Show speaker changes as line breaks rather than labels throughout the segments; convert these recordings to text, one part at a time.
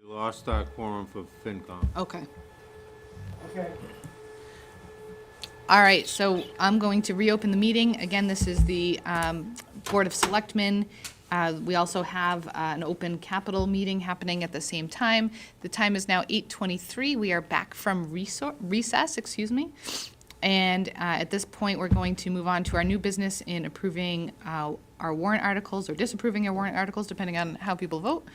We lost our quorum for FinCom.
Okay.
Okay.
All right, so I'm going to reopen the meeting. Again, this is the Board of Selectmen. We also have an open capital meeting happening at the same time. The time is now 8:23. We are back from recess, And at this point, we're going to move on to our new business in approving our warrant articles or disapproving our warrant articles, depending on how people vote.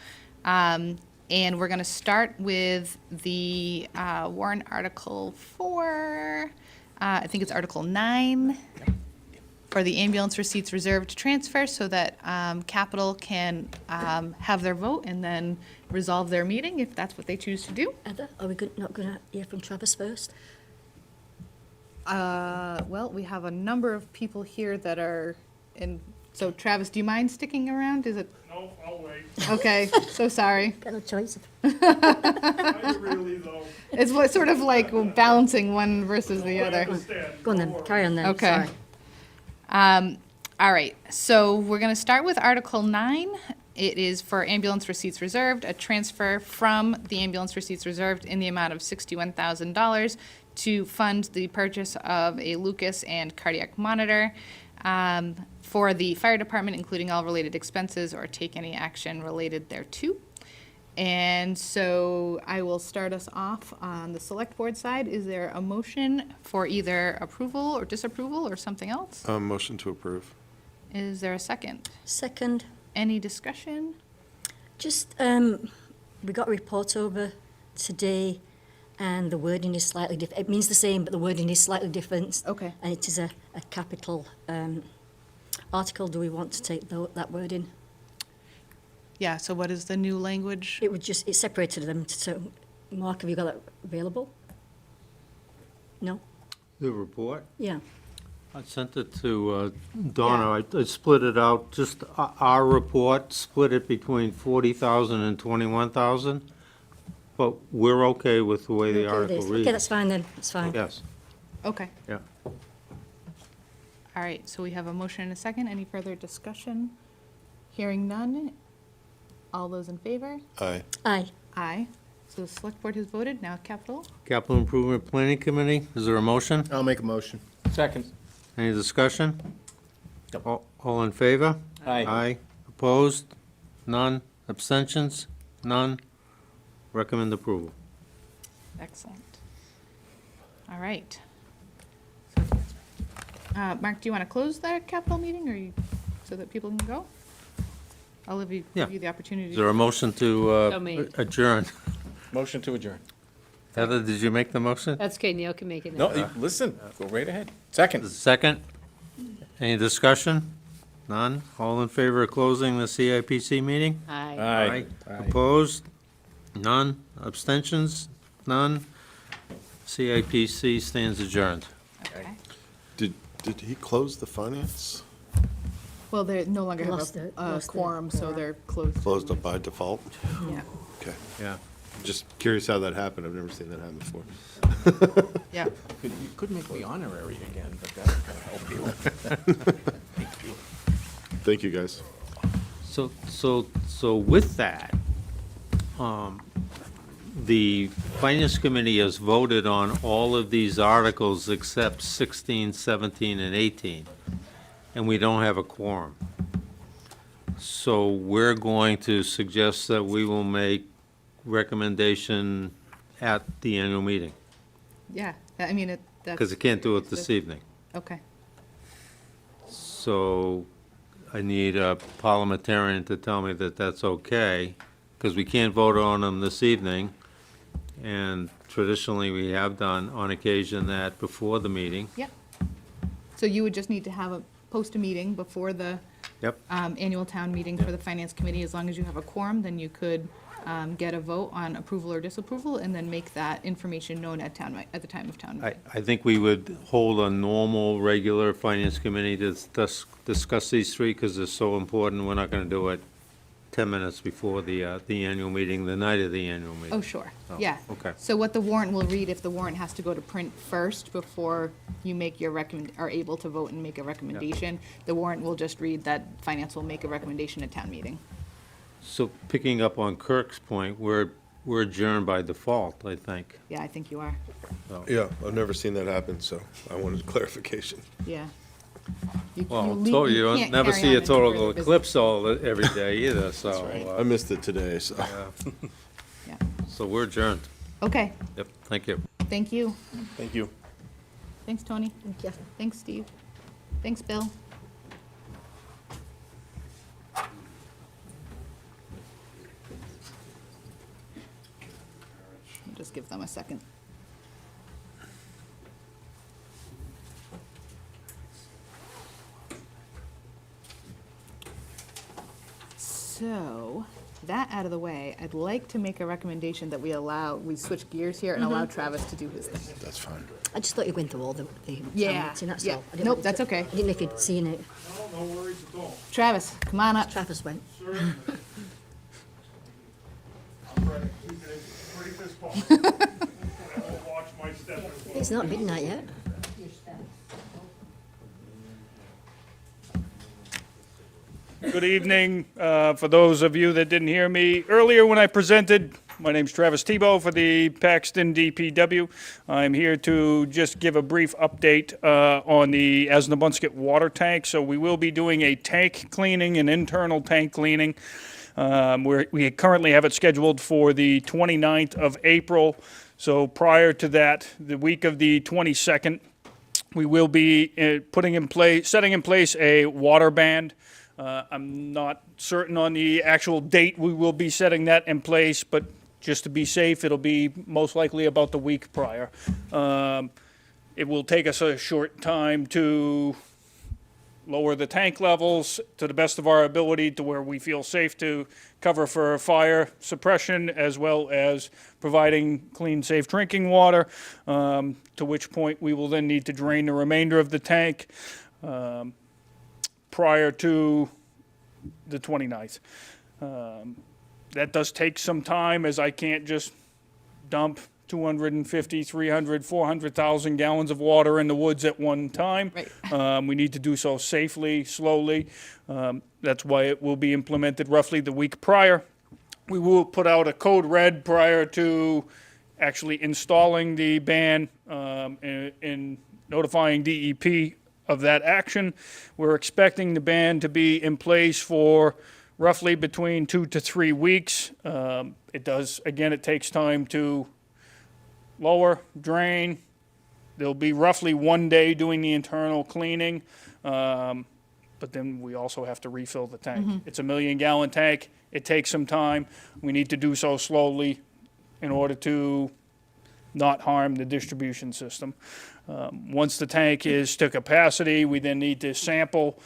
And we're going to start with the warrant article for, I think it's Article 9, for the ambulance receipts reserved transfer so that capital can have their vote and then resolve their meeting if that's what they choose to do.
Heather, are we not going to hear from Travis first?
Well, we have a number of people here that are in, so Travis, do you mind sticking around? Is it,
No, I'll wait.
okay, so sorry.
Got no choice.
I really though.
It's what sort of like balancing one versus the
I
other.
understand.
Go on
Don't
then,
worry.
carry on then.
Okay.
Sorry.
All right, so we're going to start with Article 9. It is for ambulance receipts reserved, a transfer from the ambulance receipts reserved in the amount of $61,000 to fund the purchase of a Lucas and cardiac monitor for the fire department, including all related expenses, or take any action related thereto. And so I will start us off on the select board side. Is there a motion for either approval or disapproval or something else?
Motion to approve.
Is there a second?
Second,
Any discussion?
just, we got a report over today, and the wording is slightly different. It means the same, but the wording is slightly different.
Okay.
And it is a capital article. Do we want to take that word in?
Yeah, so what is the new language?
It separated them. So, Mark, have you got that available? No?
The report?
Yeah.
I sent it to Donna. I split it out, just our report, split it between 40,000 and 21,000. But we're okay with the way the
Okay,
article reads.
Okay, that's fine then. That's fine.
Yes,
Okay,
yeah.
all right, so we have a motion and a second. Any further discussion? Hearing none. All those in favor?
Aye.
Aye.
Aye. So the select board has voted, now capital.
Capital Improvement Planning Committee, is there a motion?
I'll make a motion.
Second.
Any discussion?
Yep.
All in favor?
Aye.
Aye. Opposed? None. Abstentions? None. Recommend approval.
Excellent. All right. Mark, do you want to close the capital meeting, or so that people can go? I'll give you
Yeah.
the opportunity.
Is there a motion
So
to
moved.
adjourn?
Motion to adjourn.
Heather, did you make the motion?
That's okay, Neil can make it.
No, listen, go right ahead. Second.
Second? Any discussion? None? All in favor of closing the CIPC meeting?
Aye.
Opposed? None? Abstentions? None? CIPC stands adjourned.
Okay.
Did he close the finance?
Well, they no longer have
Lost it,
a
lost it.
quorum, so they're closed.
Closed up by default?
Yeah,
Okay.
Yeah.
Just curious how that happened. I've never seen that happen before.
yeah.
You could make me honorary again, but that would help you.
Thank you, guys.
So with that, the Finance Committee has voted on all of these articles except 16, 17, and 18, and we don't have a quorum. So we're going to suggest that we will make recommendation at the annual meeting,
Yeah, I mean, that's.
because I can't do it this evening.
Okay,
So I need a parliamentarian to tell me that that's okay, because we can't vote on them this evening. And traditionally, we have done on occasion that before the meeting.
yep. So you would just need to post a meeting before the
Yep.
annual town meeting for the finance committee. As long as you have a quorum, then you could get a vote on approval or disapproval, and then make that information known at the time of town meeting.
I think we would hold a normal, regular finance committee to discuss these three, because they're so important. We're not going to do it 10 minutes before the annual meeting, the night of the annual meeting.
Oh, sure,
Oh,
yeah.
okay.
So what the warrant will read, if the warrant has to go to print first before you make your are able to vote and make a recommendation, the warrant will just read that finance will make a recommendation at town meeting.
So picking up on Kirk's point, we're we're adjourned by default, I think.
Yeah, I think you are.
Yeah, I've never seen that happen, so I wanted clarification.
Yeah. You-
Well,
you
told you,
can't
don't never
carry
see
on
a
into
total
further business.
eclipse every day either, so,
I missed it today, so.
Yeah.
so we're adjourned.
Okay,
Yep, thank you.
thank you.
Thank you.
Thanks, Tony.
Thank you.
Thanks, Steve. Thanks, Bill. I'll just give them a second. So, that out of the way, I'd like to make a recommendation that we switch gears here and allow Travis to do his thing.
That's fine.
I just thought you went through all the
Yeah,
meeting, that's
yeah.
all. I didn't
Nope,
want
that's
to-
okay.
I didn't know if you'd seen it.
No worries at all.
Travis, come on up.
Travis went.
Certainly. I'm ready. Keep it as brief as possible. I will watch my step as well.
It's not midnight yet.
Good evening. For those of you that didn't hear me earlier when I presented, my name's Travis Tebow for the Paxton DPW. I'm here to just give a brief update on the Asnabunskett water tank. So we will be doing a tank cleaning, an internal tank cleaning. We currently have it scheduled for the 29th of April. So prior to that, the week of the 22nd, we will be setting in place a water band. I'm not certain on the actual date we will be setting that in place, but just to be safe, it'll be most likely about the week prior. It will take us a short time to lower the tank levels to the best of our ability to where we feel safe to cover for fire suppression as well as providing clean, safe drinking water, to which point we will then need to drain the remainder of the tank prior to the 29th. That does take some time, as I can't just dump 250, 300, 400,000 gallons of water in the woods at one time.
Right.
We need to do so safely, slowly. That's why it will be implemented roughly the week prior. We will put out a code red prior to actually installing the ban and notifying DEP of that action. We're expecting the ban to be in place for roughly between 2 to 3 weeks. It takes time to lower, drain. There'll be roughly 1 day doing the internal cleaning, but then we also have to refill the tank. It's a 1 million gallon tank. It takes some time. We need to do so slowly in order to not harm the distribution system. Once the tank is to capacity, we then need to sample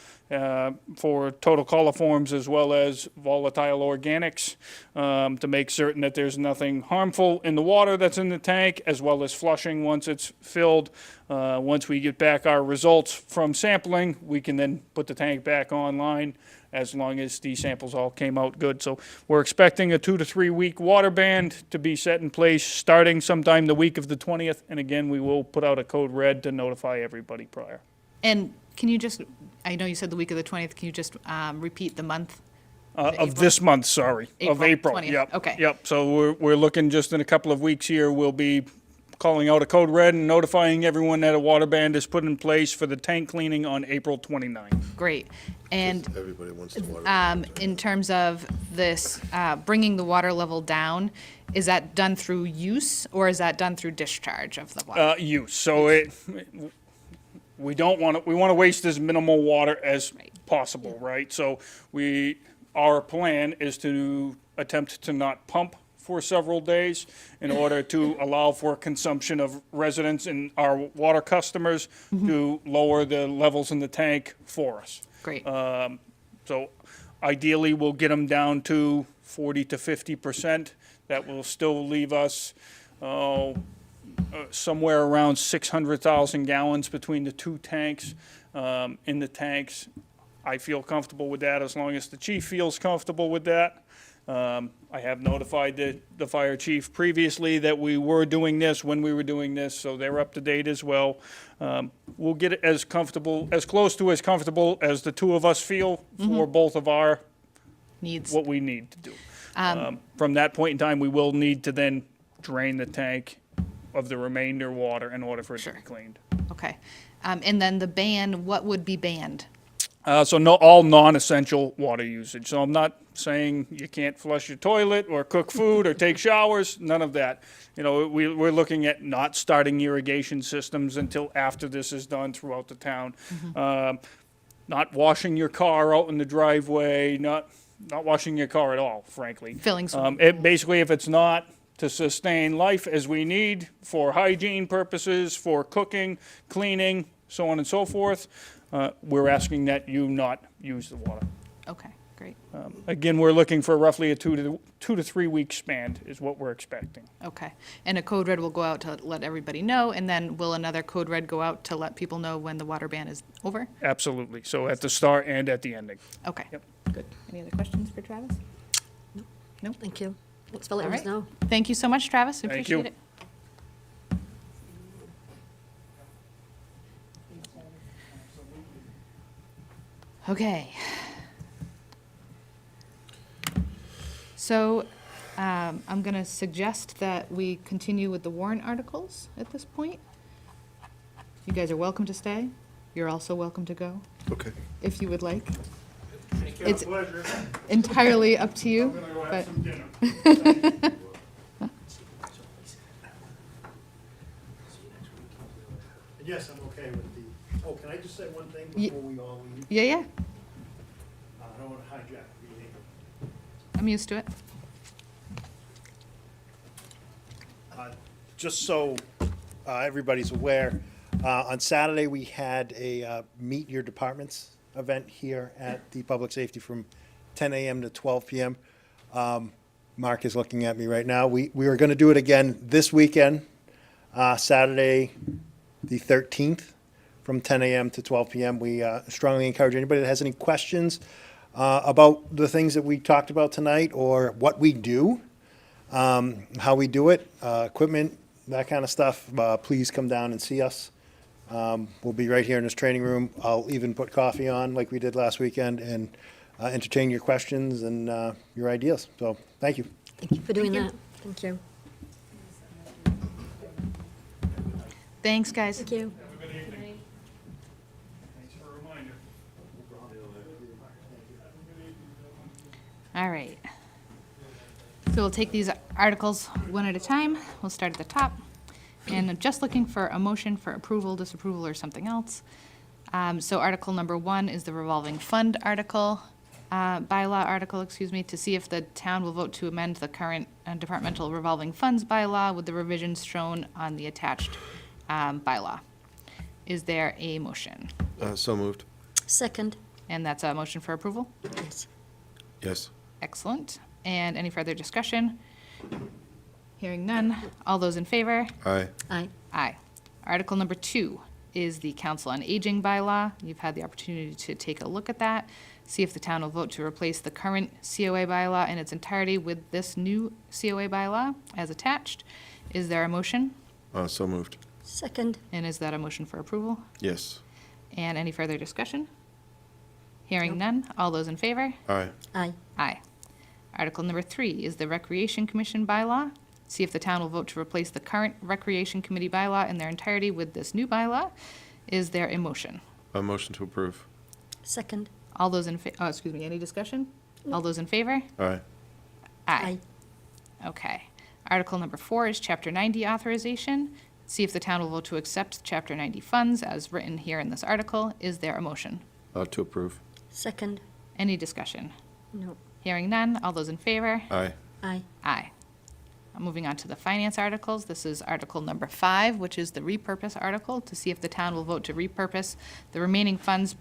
for total coliforms as well as volatile organics to make certain that there's nothing harmful in the water that's in the tank, as well as flushing once it's filled. Once we get back our results from sampling, we can then put the tank back online as long as the samples all came out good. So we're expecting a 2 to 3 week water ban to be set in place starting sometime the week of the 20th. And again, we will put out a code red to notify everybody prior.
And can you just, I know you said the week of the 20th, can you just repeat the month?
Of
April?
this month, sorry, of
April
April.
20th,
Yep.
okay.
Yep, so we're looking just in a couple of weeks here, we'll be calling out a code red and notifying everyone that a water ban is put in place for the tank cleaning on April 29th.
Great. And
Everybody wants to water.
in terms of this, bringing the water level down, is that done through use or is that done through discharge of the water?
Use, so we want to waste as minimal water as
Right.
possible, right? So our plan is to attempt to not pump for several days in order to allow for consumption of residents and our water customers to lower the levels in the tank for us.
Great.
So ideally, we'll get them down to 40 to 50%. That will still leave us somewhere around 600,000 gallons between the two tanks. In the tanks, I feel comfortable with that as long as the chief feels comfortable with that. I have notified the fire chief previously that we were doing this when we were doing this, so they're up to date as well. We'll get it as comfortable, as close to as comfortable as the two of us feel for both of our,
Needs.
what we need to do. From that point in time, we will need to then drain the tank of the remainder water in order for it to be
Sure.
cleaned.
Okay. And then the ban, what would be banned?
So no, all non-essential water usage. So I'm not saying you can't flush your toilet or cook food or take showers, none of that. You know, we're looking at not starting irrigation systems until after this is done throughout the town. Not washing your car out in the driveway, not washing your car at all, frankly.
Filling swimming
Basically, if it's not to sustain life as we need for hygiene purposes, for cooking, cleaning, so on and so forth, we're asking that you not use the water.
Okay, great.
Again, we're looking for roughly a 2 to 3 week span is what we're expecting.
Okay. And a code red will go out to let everybody know, and then will another code red go out to let people know when the water ban is over?
Absolutely. So at the start and at the ending.
Okay.
Yep.
Good. Any other questions for Travis?
Thank you. Thanks for letting
All
us
right.
know.
Thank you so much, Travis. I
Thank you.
appreciate it. Okay. So, I'm gonna suggest that we continue with the warrant articles at this point. You guys are welcome to stay. You're also welcome to go,
Okay.
if you would like. It's entirely up to you, but.
Yes, I'm okay with the, oh, can I just say one thing
Ye-
before we all leave?
Yeah, yeah,
I don't want to hijack the meeting.
I'm used to it.
Just so everybody's aware, on Saturday, we had a Meet Your Departments event here at the Public Safety from 10 a.m. to 12 p.m. Mark is looking at me right now. We are going to do it again this weekend, Saturday, the 13th, from 10 a.m. to 12 p.m. We strongly encourage anybody that has any questions about the things that we talked about tonight or what we do, how we do it, equipment, that kind of stuff, please come down and see us. We'll be right here in this training room. I'll even put coffee on like we did last weekend and entertain your questions and your ideas. So, thank you.
Thank you for doing that. Thank you.
Thanks, guys.
Thank you.
Have a good evening. Thanks for a reminder.
All right. So we'll take these articles one at a time. We'll start at the top. And I'm just looking for a motion for approval, disapproval, or something else. So Article number 1 is the revolving fund article, bylaw article, excuse me, to see if the town will vote to amend the current departmental revolving funds bylaw with the revisions shown on the attached bylaw. Is there a motion?
So moved.
Second.
And that's a motion for approval?
Yes.
Yes.
Excellent. And any further discussion? Hearing none. All those in favor?
Aye.
Aye.
Aye. Article number 2 is the Council on Aging bylaw. You've had the opportunity to take a look at that, see if the town will vote to replace the current COA bylaw in its entirety with this new COA bylaw as attached. Is there a motion?
So moved.
Second.
And is that a motion for approval?
Yes.
And any further discussion? Hearing none. All those in favor?
Aye.
Aye.
Aye. Article number 3 is the Recreation Commission bylaw. See if the town will vote to replace the current Recreation Committee bylaw in their entirety with this new bylaw. Is there a motion?
A motion to approve.
Second.
All those in, any discussion? All those in favor?
Aye.
Aye. Okay. Article number 4 is Chapter 90 authorization. See if the town will vote to accept Chapter 90 funds as written here in this article. Is there a motion?
To approve.
Second.
Any discussion?
No.
Hearing none. All those in favor?
Aye.
Aye.
Aye. Moving on to the finance articles. This is Article number 5, which is the repurpose article, to see if the town will vote to repurpose the remaining funds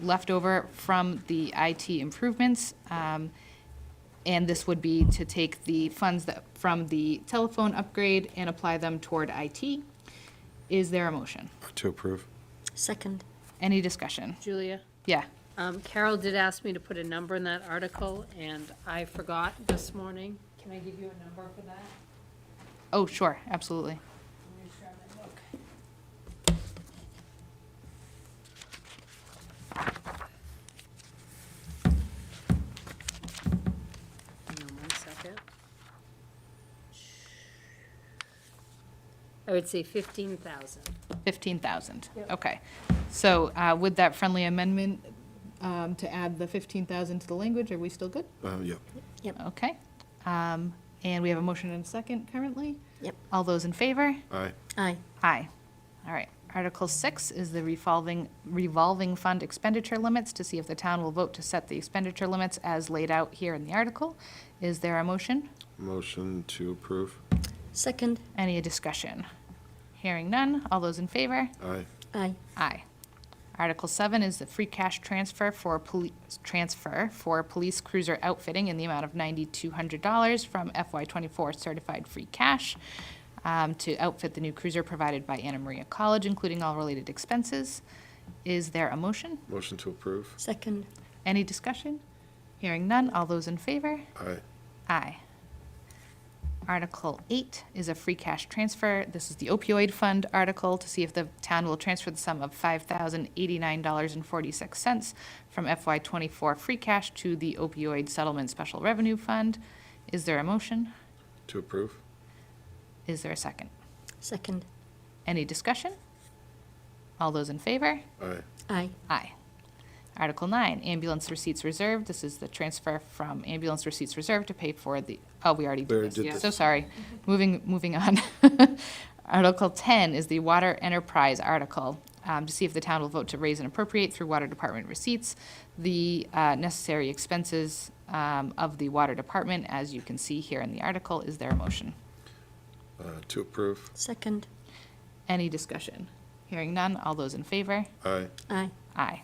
left over from the IT improvements. And this would be to take the funds from the telephone upgrade and apply them toward IT. Is there a motion?
To approve.
Second.
Any discussion?
Julia,
Yeah.
Carol did ask me to put a number in that article, and I forgot this morning. Can I give you a number for that?
Oh, sure, absolutely.
Let me grab my book. Hang on one I would say 15,000.
15,000, okay. So with that friendly amendment to add the 15,000 to the language, are we still good?
Yep.
Okay. And we have a motion and a second currently?
Yep.
All those in favor?
Aye.
Aye.
Aye. All right. Article 6 is the revolving fund expenditure limits, to see if the town will vote to set the expenditure limits as laid out here in the article. Is there a motion?
Motion to approve.
Second.
Any discussion? Hearing none. All those in favor?
Aye.
Aye.
Aye. Article 7 is the free cash transfer for police cruiser outfitting in the amount of $9,200 from FY24 certified free cash to outfit the new cruiser provided by Anna Maria College, including all related expenses. Is there a motion?
Motion to approve.
Second.
Any discussion? Hearing none. All those in favor?
Aye.
Aye. Article 8 is a free cash transfer. This is the opioid fund article, to see if the town will transfer the sum of $5,089.46 from FY24 free cash to the opioid settlement special revenue fund. Is there a motion?
To approve.
Is there a second?
Second.
Any discussion? All those in favor?
Aye.
Aye.
Aye. Article 9, ambulance receipts reserve. This is the transfer from ambulance receipts reserve to pay for the, oh, we already
We already
did
did
this.
this.
So sorry. Moving on. Article 10 is the water enterprise article, to see if the town will vote to raise and appropriate through water department receipts the necessary expenses of the water department, as you can see here in the article. Is there a motion?
To approve.
Second.
Any discussion? Hearing none. All those in favor?
Aye.
Aye.
Aye.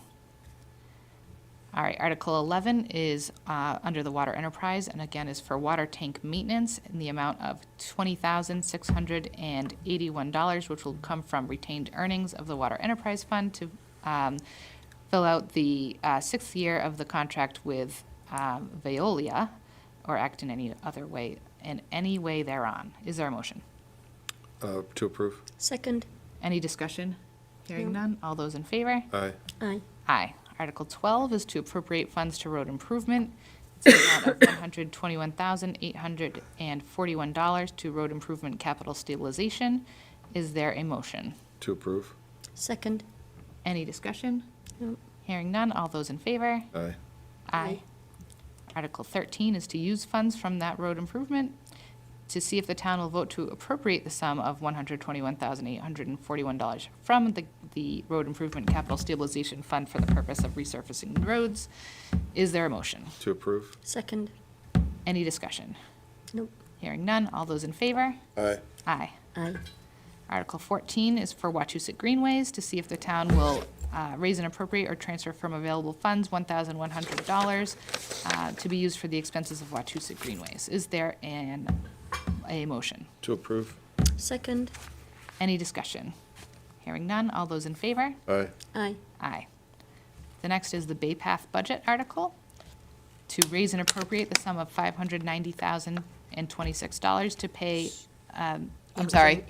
All right, Article 11 is under the water enterprise, and again is for water tank maintenance in the amount of $20,681, which will come from retained earnings of the water enterprise fund to fill out the sixth year of the contract with Veolia, or act in any way thereon. Is there a motion?
To approve.
Second.
Any discussion? Hearing none. All those in favor?
Aye.
Aye.
Aye. Article 12 is to appropriate funds to road improvement. It's the amount of $121,841 to road improvement capital stabilization. Is there a motion?
To approve.
Second.
Any discussion?
No.
Hearing none. All those in favor?
Aye.
Aye. Article 13 is to use funds from that road improvement to see if the town will vote to appropriate the sum of $121,841 from the Road Improvement Capital Stabilization Fund for the purpose of resurfacing the roads. Is there a motion?
To approve.
Second.
Any discussion?
Nope.
Hearing none. All those in favor?
Aye.
Aye.
Aye.
Article 14 is for Wachusett Greenways, to see if the town will raise and appropriate or transfer from available funds $1,100 to be used for the expenses of Wachusett Greenways. Is there a motion?
To approve.
Second.
Any discussion? Hearing none. All those in favor?
Aye.
Aye.
Aye. The next is the Bay Path budget article, to raise and appropriate the sum of $590,026 to pay, I'm sorry.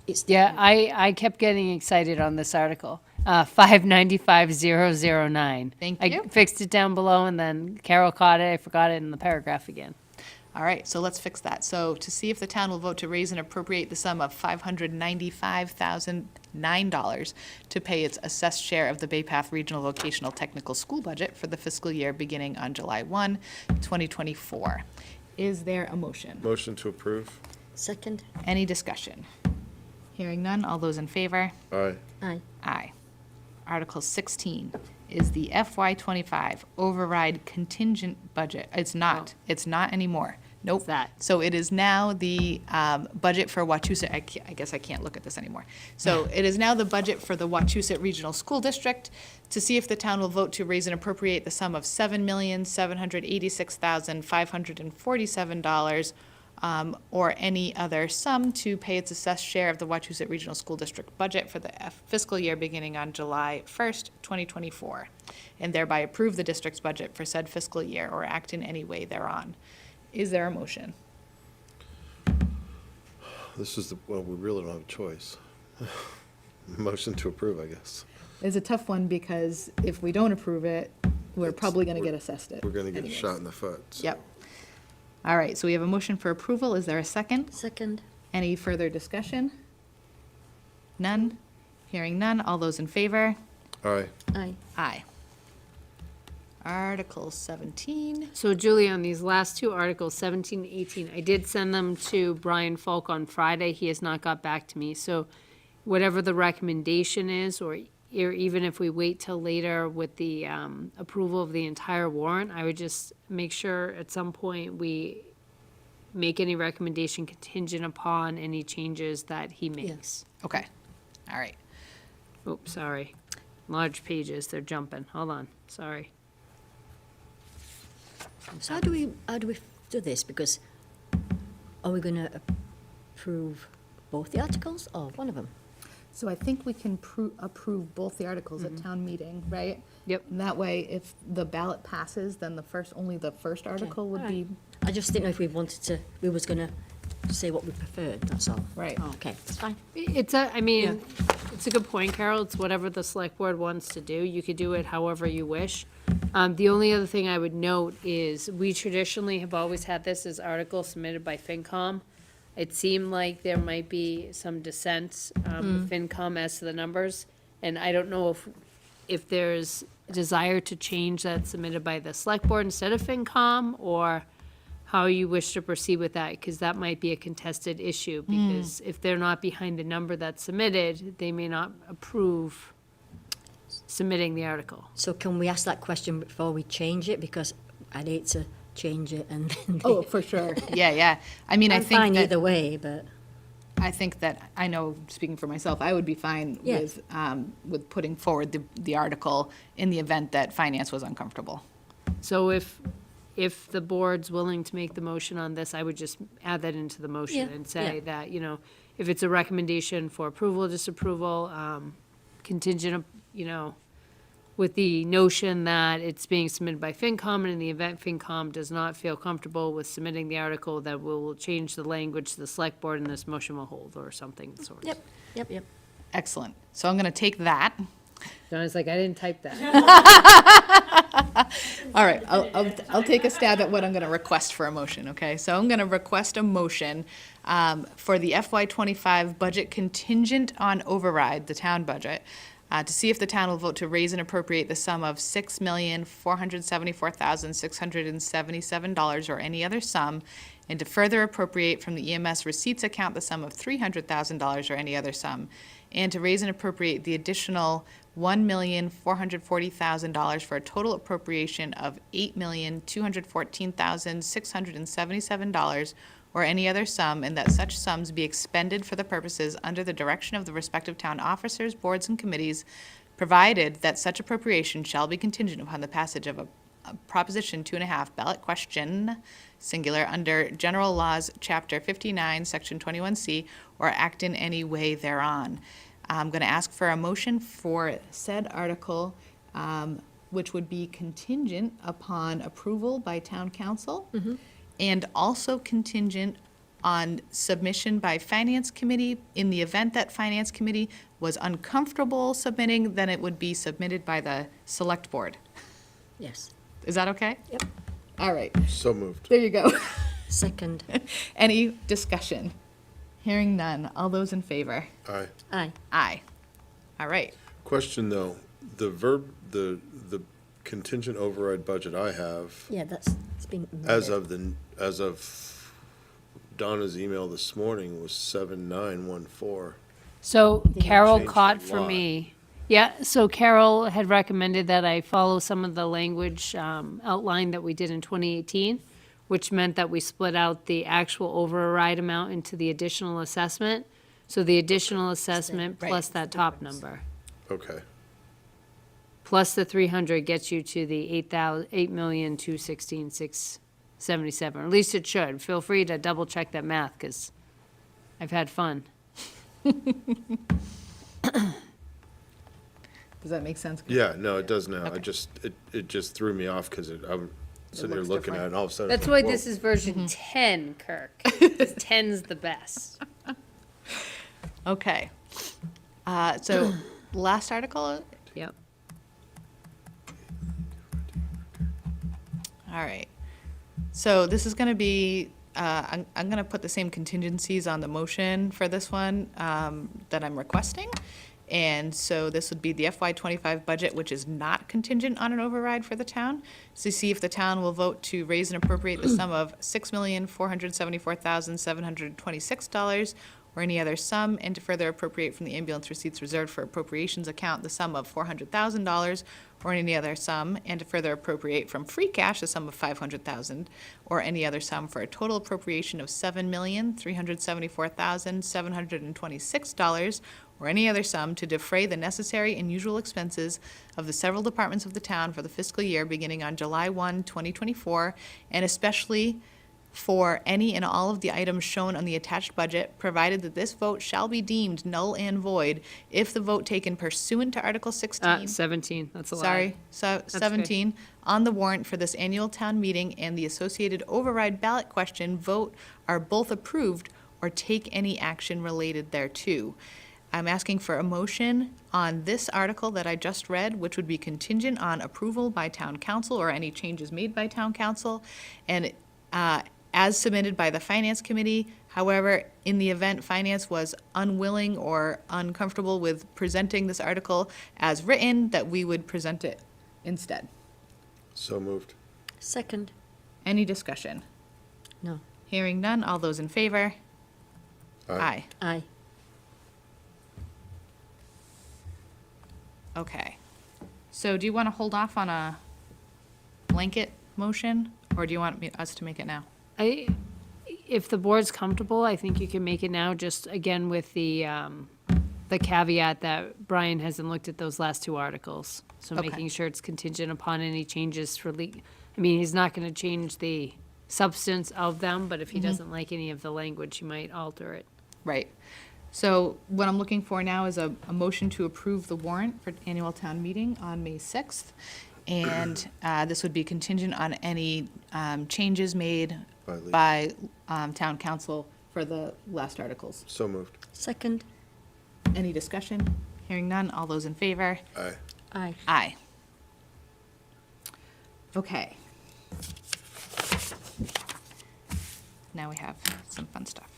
It's
Yeah, I kept getting excited on this article. 595,009.
Thank
I
you.
fixed it down below, and then Carol caught it. I forgot it in the paragraph again.
All right, so let's fix that. So to see if the town will vote to raise and appropriate the sum of $595,009 to pay its assessed share of the Bay Path Regional Vocational Technical School budget for the fiscal year beginning on July 1, 2024. Is there a motion?
Motion to approve.
Second.
Any discussion? Hearing none. All those in favor?
Aye.
Aye.
Aye. Article 16 is the FY25 override contingent budget. It's not. It's not anymore. Nope.
What's that?
So it is now the budget for Wachusett. I guess I can't look at this anymore. So it is now the budget for the Wachusett Regional School District, to see if the town will vote to raise and appropriate the sum of $7,786,547 or any other sum to pay its assessed share of the Wachusett Regional School District budget for the fiscal year beginning on July 1st, 2024, and thereby approve the district's budget for said fiscal year or act in any way thereon. Is there a motion?
This is well, we really don't have a choice. Motion to approve, I guess.
It's a tough one, because if we don't approve it, we're probably going to get assessed it.
We're going to get
anyways.
shot in the foot. so-
Yep. All right, so we have a motion for approval. Is there a second?
Second.
Any further discussion? None? Hearing none, all those in favor?
Aye.
Aye.
Aye. Article 17.
So Julie, on these last two articles, 17 and 18, I did send them to Brian Falk on Friday. He has not got back to me. So whatever the recommendation is, or even if we wait till later with the approval of the entire warrant, I would just make sure at some point we make any recommendation contingent upon any changes that he makes.
Okay, all right.
Oops, sorry. Large pages, they're jumping. Hold on, sorry.
So how do we do this? Because are we going to approve both the articles or one of them?
So I think we can approve both the articles at town meeting, right?
Yep.
And that way, if the ballot passes, then only the first article would be,
I just didn't know if we wanted to, we was going to say what we preferred, that's all.
Right.
Oh, okay, that's fine.
It's a good point, Carol. It's whatever the select board wants to do. You could do it however you wish. The only other thing I would note is we traditionally have always had this as article submitted by FinCom. It seemed like there might be some dissent with FinCom as to the numbers. And I don't know if there's a desire to change that submitted by the select board instead of FinCom, or how you wish to proceed with that, because that might be a contested issue. Because if they're not behind the number that's submitted, they may not approve submitting the article.
So can we ask that question before we change it? Because I'd hate to change it and then.
oh, for sure. Yeah. I mean, I
I'm
think
fine
that,
either way, but.
I know, speaking for myself, I would be fine
Yeah.
with putting forward the article in the event that finance was uncomfortable.
So if the board's willing to make the motion on this, I would just add that into the motion
Yeah,
and say
yeah.
that, if it's a recommendation for approval, disapproval, contingent, with the notion that it's being submitted by FinCom, and in the event FinCom does not feel comfortable with submitting the article, that we'll change the language to the select board and this motion will hold, or something of the sort.
Yep.
Excellent. So I'm going to take that.
Donna's like, I didn't type that.
All right, I'll take a stab at what I'm going to request for a motion, okay? So I'm going to request a motion for the FY '25 budget contingent on override, the town budget, to see if the town will vote to raise and appropriate the sum of $6,474,677 or any other sum, and to further appropriate from the EMS receipts account the sum of $300,000 or any other sum, and to raise and appropriate the additional $1,440,000 for a total appropriation of $8,214,677 or any other sum, and that such sums be expended for the purposes under the direction of the respective town officers, boards, and committees, provided that such appropriation shall be contingent upon the passage of a Proposition 2.5 ballot question, singular, under General Laws, Chapter 59, Section 21C, or act in any way thereon. I'm going to ask for a motion for said article, which would be contingent upon approval by town council, and also contingent on submission by finance committee. In the event that finance committee was uncomfortable submitting, then it would be submitted by the select board.
Yes.
Is that okay?
Yep.
All right,
So moved.
there you go.
Second.
Any discussion? Hearing none. All those in favor?
Aye.
Aye.
Aye. All right.
Question though, the contingent override budget I have,
Yeah, it's been.
as of Donna's email this morning, was 7914.
So Carol
changed a
caught for
lot.
me. Yeah, so Carol had recommended that I follow some of the language outline that we did in 2018, which meant that we split out the actual override amount into the additional assessment. So the additional assessment
Right.
plus that top number,
Okay.
plus the 300 gets you to the 8,216,677. Or at least it should. Feel free to double check that math, because I've had fun.
Does that make sense?
Yeah, no, it does now.
Okay.
It just threw me off because I'm sitting there
looks
looking at it, and all of a sudden.
That's
it's
why
like,
this
whoa.
is version 10, Kirk. 'Cause 10's the best.
Okay. So last article?
Yep.
All right. So this is going to be I'm going to put the same contingencies on the motion for this one that I'm requesting. And so this would be the FY25 budget, which is not contingent on an override for the town. So see if the town will vote to raise and appropriate the sum of $6,474,726 or any other sum, and to further appropriate from the ambulance receipts reserved for appropriations account the sum of $400,000 or any other sum, and to further appropriate from free cash the sum of $500,000 or any other sum, for a total appropriation of $7,374,726 or any other sum, to defray the necessary and usual expenses of the several departments of the town for the fiscal year beginning on July 1, 2024, and especially for any and all of the items shown on the attached budget, provided that this vote shall be deemed null and void if the vote taken pursuant to Article 16.
17, that's a lie.
Sorry, so
good.
17, on the warrant for this annual town meeting and the associated override ballot question vote are both approved or take any action related thereto. I'm asking for a motion on this article that I just read, which would be contingent on approval by town council or any changes made by town council, and as submitted by the Finance Committee. However, in the event Finance was unwilling or uncomfortable with presenting this article as written, that we would present it instead.
So moved.
Second.
Any discussion?
No.
Hearing none, all those in favor?
Aye.
Aye.
Okay. So do you want to hold off on a blanket motion, or do you want us to make it now?
If the board's comfortable, I think you can make it now, just again with the caveat that Brian hasn't looked at those last two articles. So
Okay.
making sure it's contingent upon any changes for I mean, he's not gonna change the substance of them, but if he doesn't like any of the language, he might alter it.
Right. So what I'm looking for now is a motion to approve the warrant for annual town meeting on May 6th. And this would be contingent on any changes made by town council for the last articles.
So moved.
Second.
Any discussion? Hearing none, all those in favor?
Aye.
Aye.
Aye. Okay. Now we have some fun stuff.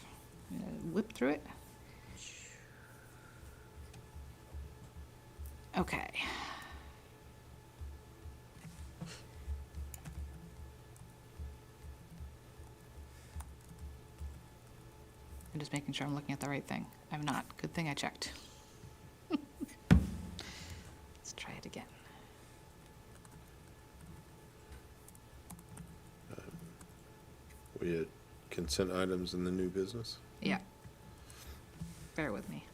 I'm gonna whip through it. Okay. I'm just making sure I'm looking at the right thing. I'm not. Good thing I checked. Let's try it again.
We had consent items in the new business.
Yeah. Bear with me.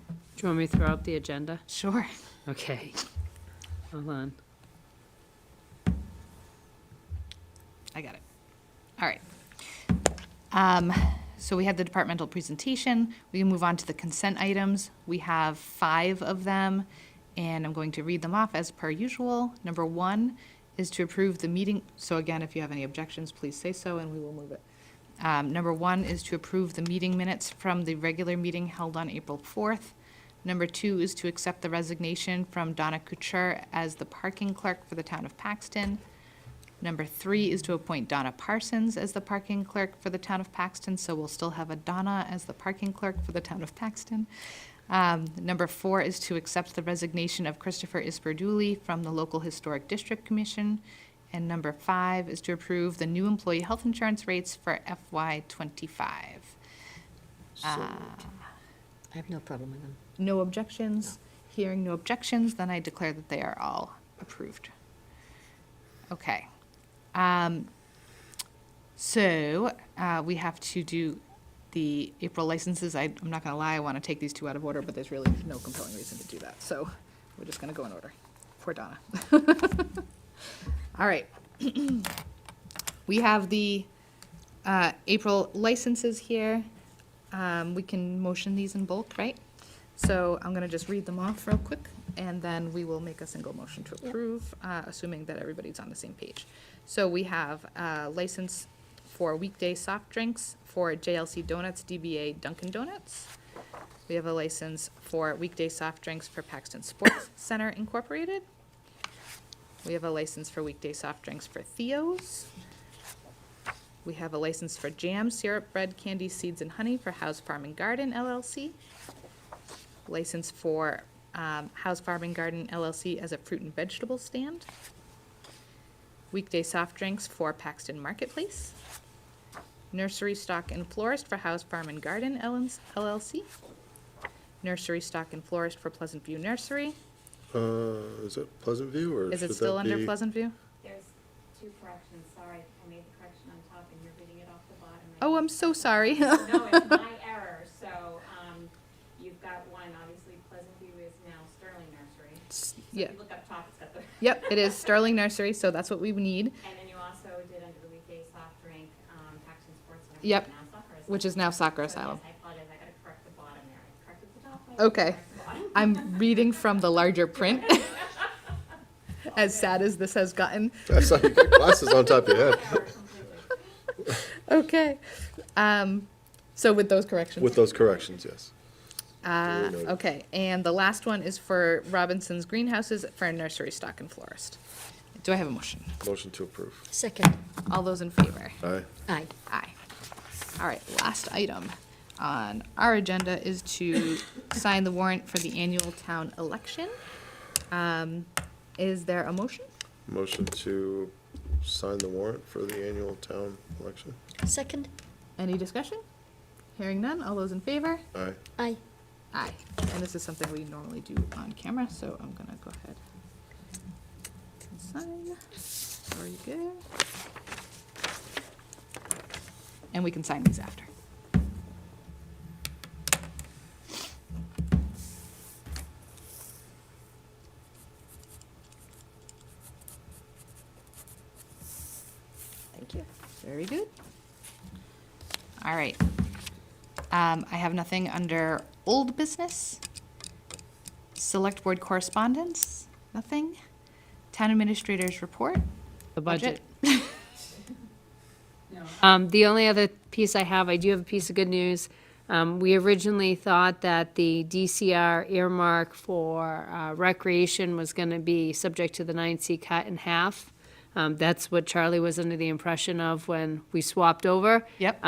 Do you want me to throw out the agenda?
Sure.
Okay. Hold on.
I got it. All right. So we had the departmental presentation. We can move on to the consent items. We have 5 of them, and I'm going to read them off as per usual. Number 1 is to approve the meeting. So again, if you have any objections, please say so, and we will move it. Number 1 is to approve the meeting minutes from the regular meeting held on April 4th. Number 2 is to accept the resignation from Donna Couture as the parking clerk for the town of Paxton. Number 3 is to appoint Donna Parsons as the parking clerk for the town of Paxton, so we'll still have a Donna as the parking clerk for the town of Paxton. Number 4 is to accept the resignation of Christopher Isperdooley from the Local Historic District Commission. And number 5 is to approve the new employee health insurance rates for FY25.
I have no problem with them.
No objections? Hearing no objections, then I declare that they are all approved. Okay. So we have to do the April licenses. I'm not going to lie, I want to take these 2 out of order, but there's really no compelling reason to do that. So we're just going to go in order. Poor Donna. All right. We have the April licenses here. We can motion these in bulk, right? So I'm going to just read them off real quick, and then we will make a single motion to approve, assuming that everybody's on the same page. So we have a license for weekday soft drinks for JLC Donuts, DBA Dunkin' Donuts. We have a license for weekday soft drinks for Paxton Sports Center Incorporated. We have a license for weekday soft drinks for Theo's. We have a license for jam, syrup, bread, candy, seeds, and honey for House Farm and Garden LLC. License for House Farm and Garden LLC as a fruit and vegetable stand. Weekday soft drinks for Paxton Marketplace. Nursery stock and florist for House Farm and Garden LLC. Nursery stock and florist for Pleasant View Nursery.
Is it Pleasant View, or
Is it
should
still
that
under
be-
Pleasant View?
There's two corrections, sorry, I made the correction on top and you're reading it off the bottom.
Oh, I'm so sorry.
No, it's my error, so, you've got one, obviously Pleasant View is now Sterling Nursery. So
Yeah.
if you look up top, it's got the,
Yep, it is Sterling Nursery, so that's what we need,
and then you also did under the weekday soft drink, Paxton Sports Center.
Yep,
now Soccer Asylum.
which is now Soccer
So,
Asylum.
yes, I apologize, I gotta correct the bottom there, I corrected the top, I gotta
Okay.
correct the bottom.
I'm reading from the larger print. As sad as this has gotten.
I saw you got glasses on top of your head.
Error completely.
Okay. So with those corrections.
With those corrections, yes. Duly noted.
Okay, and the last one is for Robinson's Greenhouses for nursery stock and florist. Do I have a motion?
Motion to approve.
Second.
All those in favor?
Aye.
Aye.
Aye. All right, last item on our agenda is to sign the warrant for the annual town election. Is there a motion?
Motion to sign the warrant for the annual town election.
Second.
Any discussion? Hearing none, all those in favor?
Aye.
Aye.
Aye. And this is something we normally do on camera, so I'm gonna go ahead and sign. Very good. And we can sign these after. Thank you. Very good. All right. I have nothing under old business. Select board correspondence, nothing. Town administrator's report.
The budget. The only other piece I have, I do have a piece of good news. We originally thought that the DCR earmark for recreation was going to be subject to the 9C cut in half. That's what Charlie was under the impression of when we swapped over.
Yep.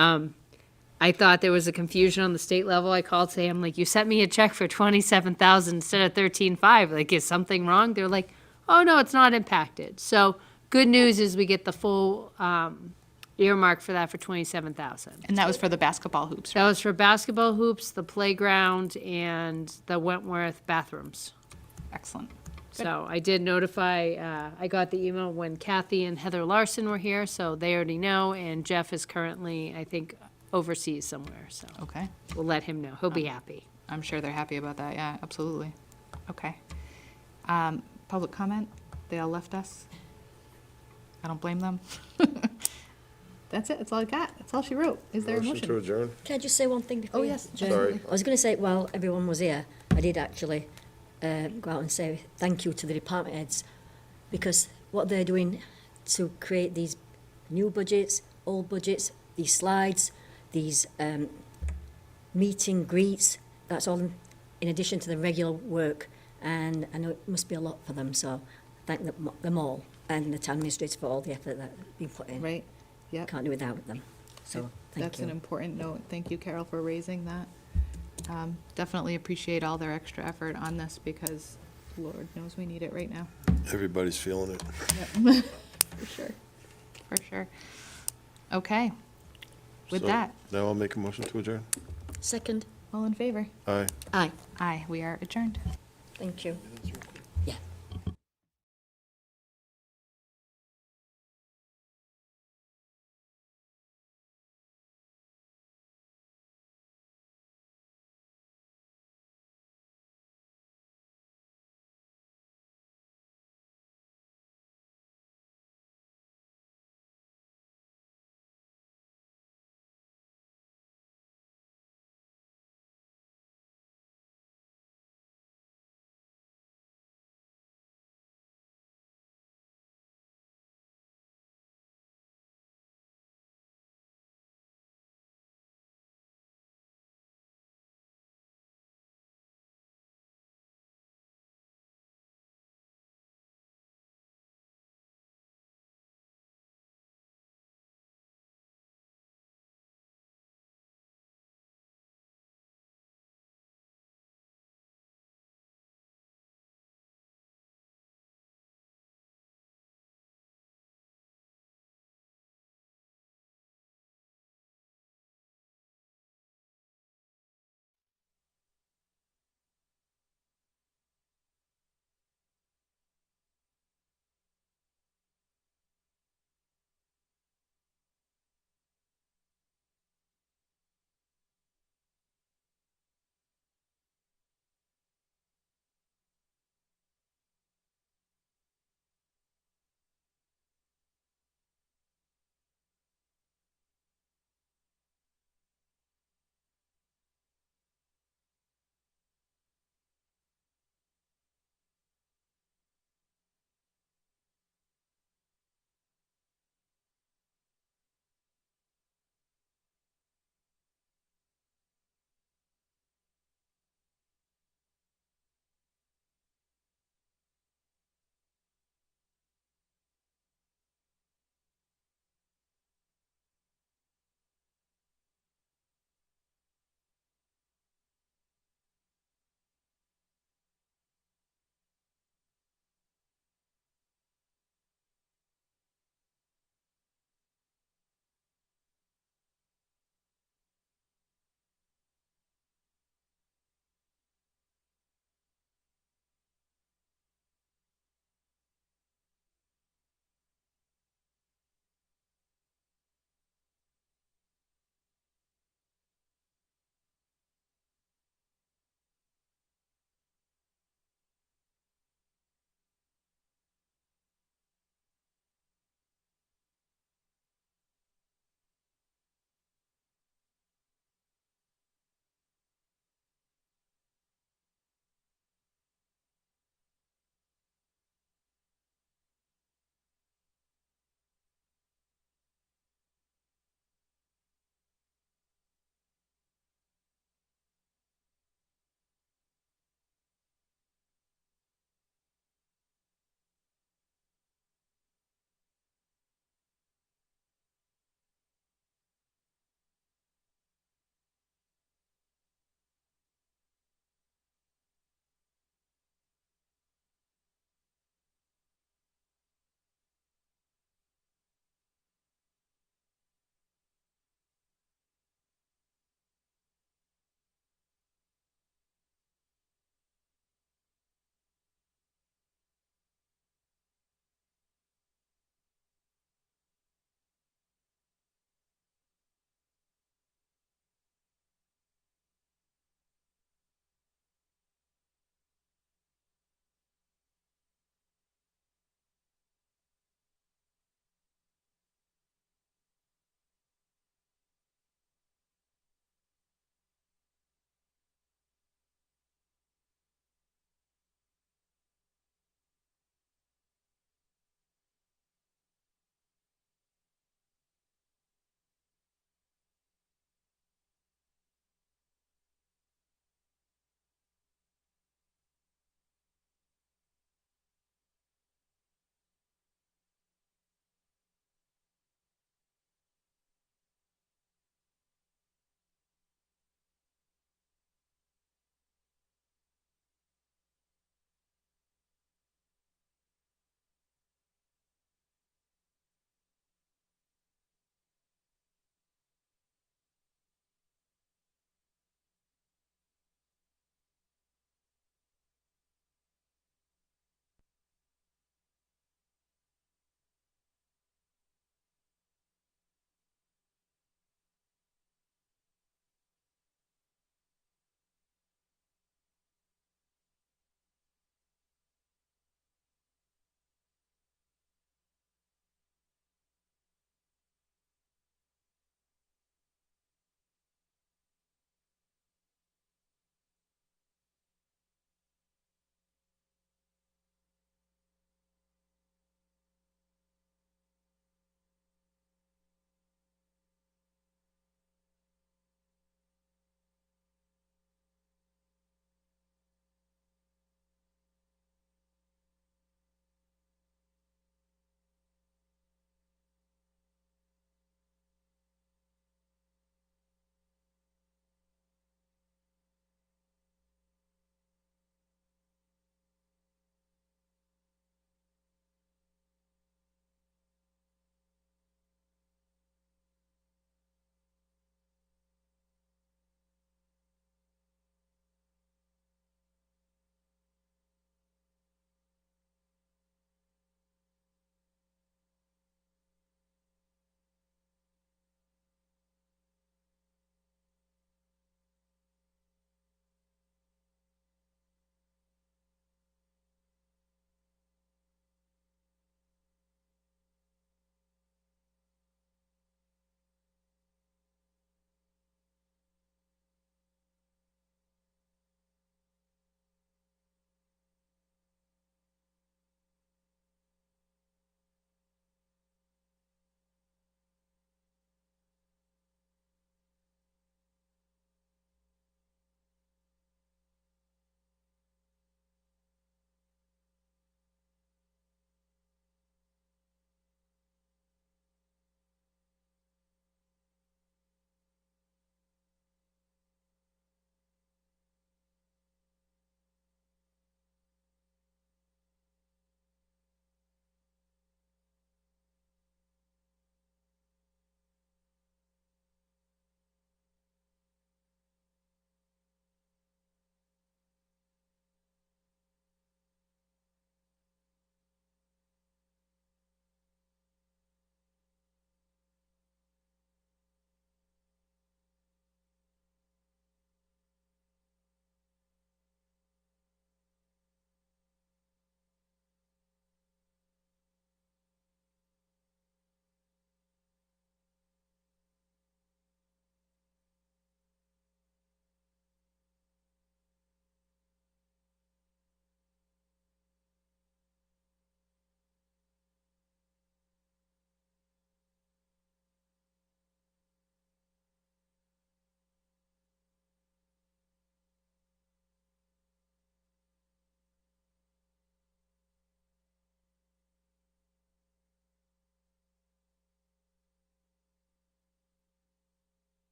I thought there was a confusion on the state level. I called Sam, like, you sent me a check for 27,000 instead of 13,500. Like, is something wrong? They're like, oh, no, it's not impacted. So good news is we get the full earmark for that for 27,000.
And that was for the basketball hoops,
That
right?
was for basketball hoops, the playground, and the Wentworth bathrooms.
Excellent.
So I did notify, I got the email when Kathy and Heather Larson were here, so they already know, and Jeff is currently, I think, overseas somewhere, so
Okay.
we'll let him know. He'll be happy.
I'm sure they're happy about that. Yeah, absolutely. Okay. Public comment? They all left us. I don't blame them. That's it. That's all I got. That's all she wrote. Is there a
Motion to
motion?
adjourn.
Can I just say one thing before?
Oh,
you
yes.
adjourn?
Sorry.
I was going to say, while everyone was here, I did actually go out and say thank you to the department heads, because what they're doing to create these new budgets, old budgets, these slides, these meet and greets, that's all in addition to the regular work, and I know it must be a lot for them, so thank them all, and the town administrators for all the effort that's been put in.
Right. Yep.
Can't do without them, so thank
That's an
you.
important note. Thank you, Carol, for raising that. Definitely appreciate all their extra effort on this because Lord knows we need it right now.
Everybody's feeling it.
Yep. For sure. For sure. Okay. With
So
that,
Now I'll make a motion to adjourn.
Second.
all in favor?
Aye.
Aye.
Aye, we are adjourned.
Thank you.